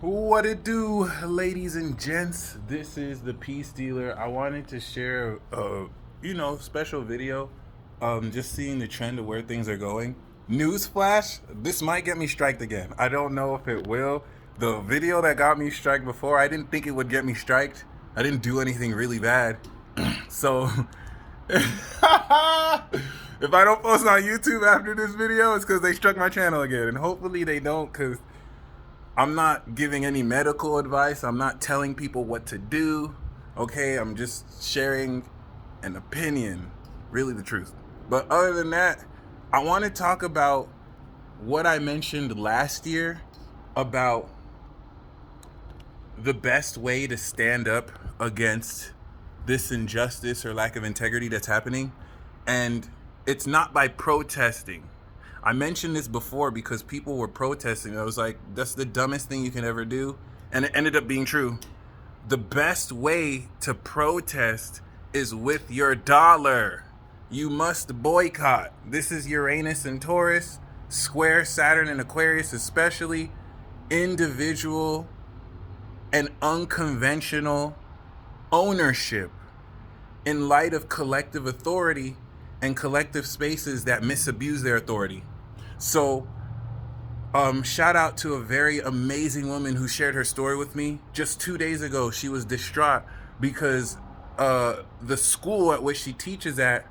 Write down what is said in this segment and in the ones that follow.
What it do, ladies and gents? This is the Peace Dealer. I wanted to share special video. Just seeing the trend of where things are going. Newsflash, this might get me striked again. I don't know if it will. The video that got me striked before, I didn't think it would get me striked. I didn't do anything really bad. So if I don't post on YouTube after this video, it's because they struck my channel again. And hopefully they don't, because I'm not giving any medical advice. I'm not telling people what to do. Okay, I'm just sharing an opinion, really the truth. But other than that, I want to talk about what I mentioned last year about the best way to stand up against this injustice or lack of integrity that's happening. And it's not by protesting. I mentioned this before because people were protesting. I was like, that's the dumbest thing you can ever do. And it ended up being true. The best way to protest is with your dollar. You must boycott. This is Uranus and Taurus, square Saturn and Aquarius, especially individual and unconventional ownership in light of collective authority and collective spaces that misabuse their authority. So, shout out to a very amazing woman who shared her story with me. Just 2 days ago, she was distraught because the school at which she teaches at,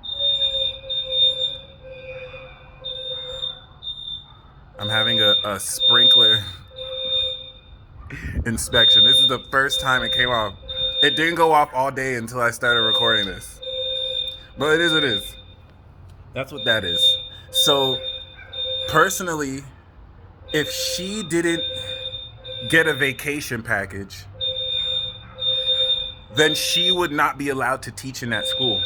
I'm having a sprinkler inspection. This is the first time it came off. It didn't go off all day until I started recording this. But it is what it is. That's what that is. So, personally, if she didn't get a vacation package, then she would not be allowed to teach in that school.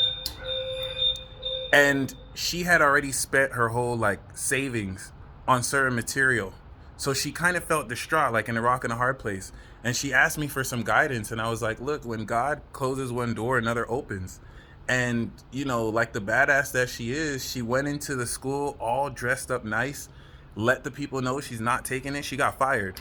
And she had already spent her whole savings on certain material. So she kind of felt distraught, like in a rock and a hard place. And she asked me for some guidance. And I was like, look, when God closes one door, another opens. And, like the badass that she is, she went into the school all dressed up nice, let the people know she's not taking it. She got fired.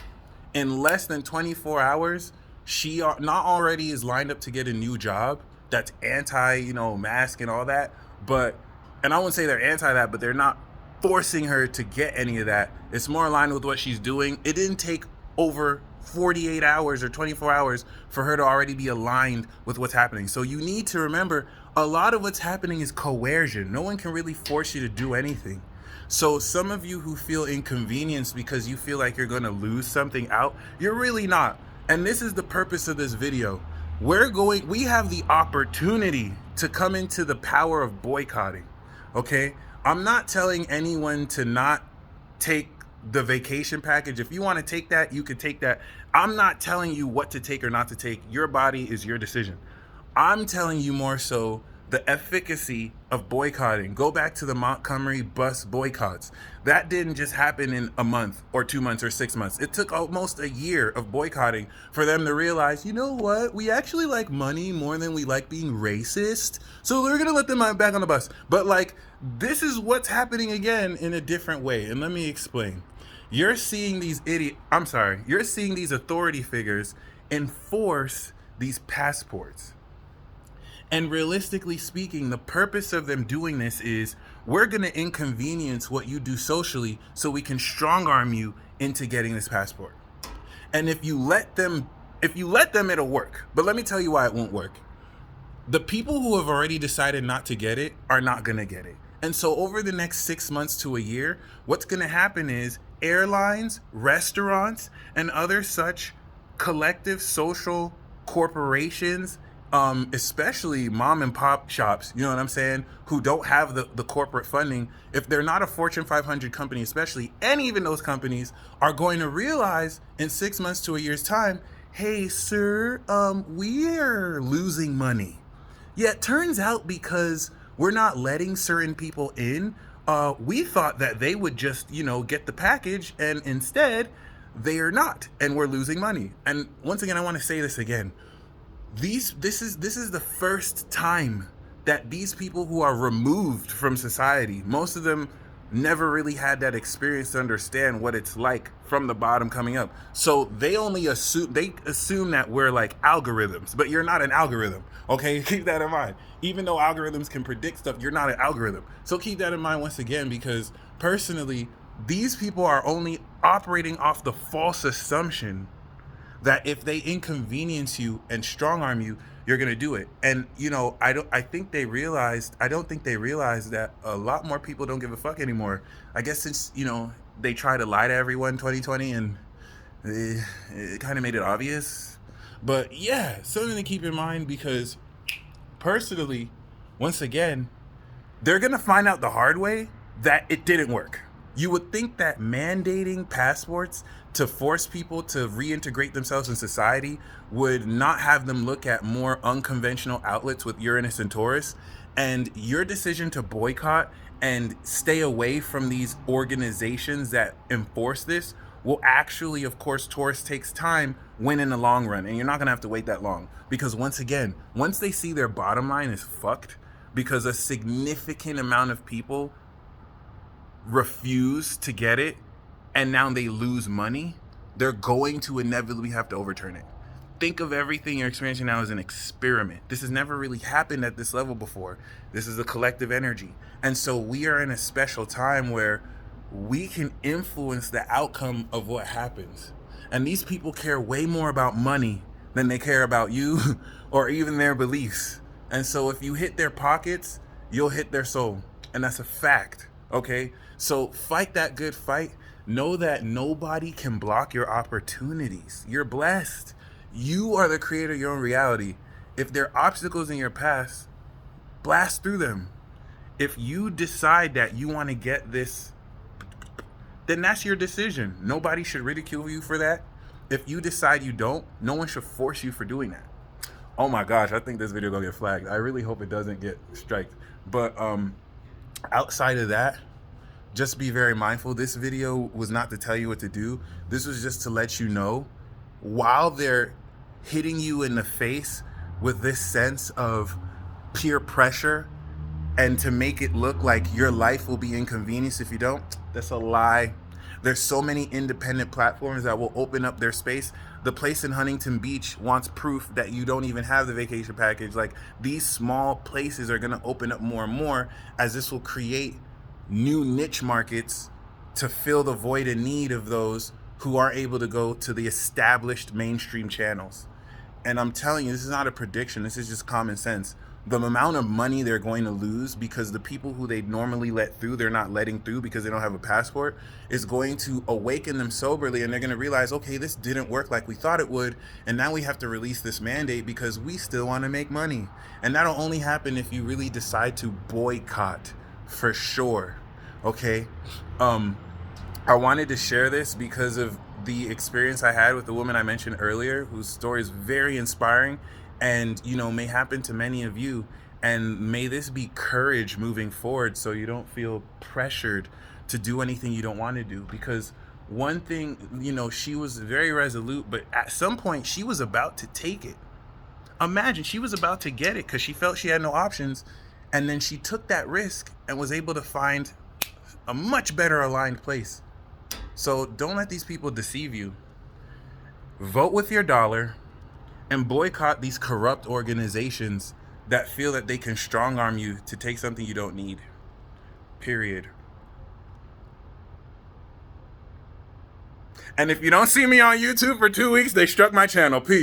In less than 24 hours, she not already is lined up to get a new job that's anti, mask and all that. But, and I wouldn't say they're anti that, but they're not forcing her to get any of that. It's more aligned with what she's doing. It didn't take over 48 hours or 24 hours for her to already be aligned with what's happening. So you need to remember, a lot of what's happening is coercion. No one can really force you to do anything. So some of you who feel inconvenienced because you feel like you're going to lose something out, you're really not. And this is the purpose of this video. We have the opportunity to come into the power of boycotting. Okay? I'm not telling anyone to not take the vacation package. If you want to take that, you can take that. I'm not telling you what to take or not to take. Your body is your decision. I'm telling you more so the efficacy of boycotting. Go back to the Montgomery bus boycotts. That didn't just happen in a month or 2 months or 6 months. It took almost a year of boycotting for them to realize, you know what? We actually like money more than we like being racist. So we're going to let them back on the bus. But this is what's happening again in a different way. And let me explain. You're seeing these you're seeing these authority figures enforce these passports. And realistically speaking, the purpose of them doing this is we're going to inconvenience what you do socially so we can strong arm you into getting this passport. And if you let them, it'll work. But let me tell you why it won't work. The people who have already decided not to get it are not going to get it. And so over the next 6 months to a year, what's going to happen is airlines, restaurants, and other such collective social corporations, especially mom and pop shops, you know what I'm saying, who don't have the corporate funding, if they're not a Fortune 500 company especially, and even those companies are going to realize in 6 months to a year's time, hey sir, we're losing money. Yeah, it turns out because we're not letting certain people in, we thought that they would just, get the package, and instead they are not, and we're losing money. And once again, I want to say this again. This is the first time that these people who are removed from society, most of them never really had that experience to understand what it's like from the bottom coming up. So they only assume that we're like algorithms, but you're not an algorithm. Okay, keep that in mind. Even though algorithms can predict stuff, you're not an algorithm. So keep that in mind once again, because personally, these people are only operating off the false assumption that if they inconvenience you and strong arm you, you're gonna do it. And I don't. I think they realized. I don't think they realized that a lot more people don't give a fuck anymore. I guess since they try to lie to everyone 2020, and it kind of made it obvious. But yeah, something to keep in mind, because personally, once again, they're going to find out the hard way that it didn't work. You would think that mandating passports to force people to reintegrate themselves in society would not have them look at more unconventional outlets with Uranus and Taurus. And your decision to boycott and stay away from these organizations that enforce this will actually, of course, Taurus takes time, win in the long run. And you're not going to have to wait that long. Because once again, once they see their bottom line is fucked, because a significant amount of people refuse to get it and now they lose money, they're going to inevitably have to overturn it. Think of everything you're experiencing now as an experiment. This has never really happened at this level before. This is a collective energy. And so we are in a special time where we can influence the outcome of what happens. And these people care way more about money than they care about you or even their beliefs. And so if you hit their pockets, you'll hit their soul. And that's a fact, okay? So fight that good fight. Know that nobody can block your opportunities. You're blessed. You are the creator of your own reality. If there are obstacles in your past, blast through them. If you decide that you want to get this, then that's your decision. Nobody should ridicule you for that. If you decide you don't, no one should force you for doing that. Oh my gosh, I think this video gonna get flagged. I really hope it doesn't get striked. But outside of that, just be very mindful. This video was not to tell you what to do. This was just to let you know, while they're hitting you in the face with this sense of peer pressure and to make it look like your life will be inconvenienced if you don't, that's a lie. There's so many independent platforms that will open up their space. The place in Huntington Beach wants proof that you don't even have the vacation package. Like, these small places are going to open up more and more, as this will create new niche markets to fill the void and need of those who are able to go to the established mainstream channels. And I'm telling you, this is not a prediction. This is just common sense. The amount of money they're going to lose because the people who they normally let through, they're not letting through because they don't have a passport, is going to awaken them soberly, and they're going to realize, okay, this didn't work like we thought it would, and now we have to release this mandate because we still want to make money. And that'll only happen if you really decide to boycott, for sure. Okay? I wanted to share this because of the experience I had with the woman I mentioned earlier, whose story is very inspiring and may happen to many of you, and may this be courage moving forward so you don't feel pressured to do anything you don't want to do. Because one thing, she was very resolute, but at some point she was about to take it. Imagine, she was about to get it because she felt she had no options, and then she took that risk and was able to find a much better aligned place. So don't let these people deceive you. Vote with your dollar and boycott these corrupt organizations that feel that they can strong arm you to take something you don't need. Period. And if you don't see me on YouTube for 2 weeks, they struck my channel. Peace.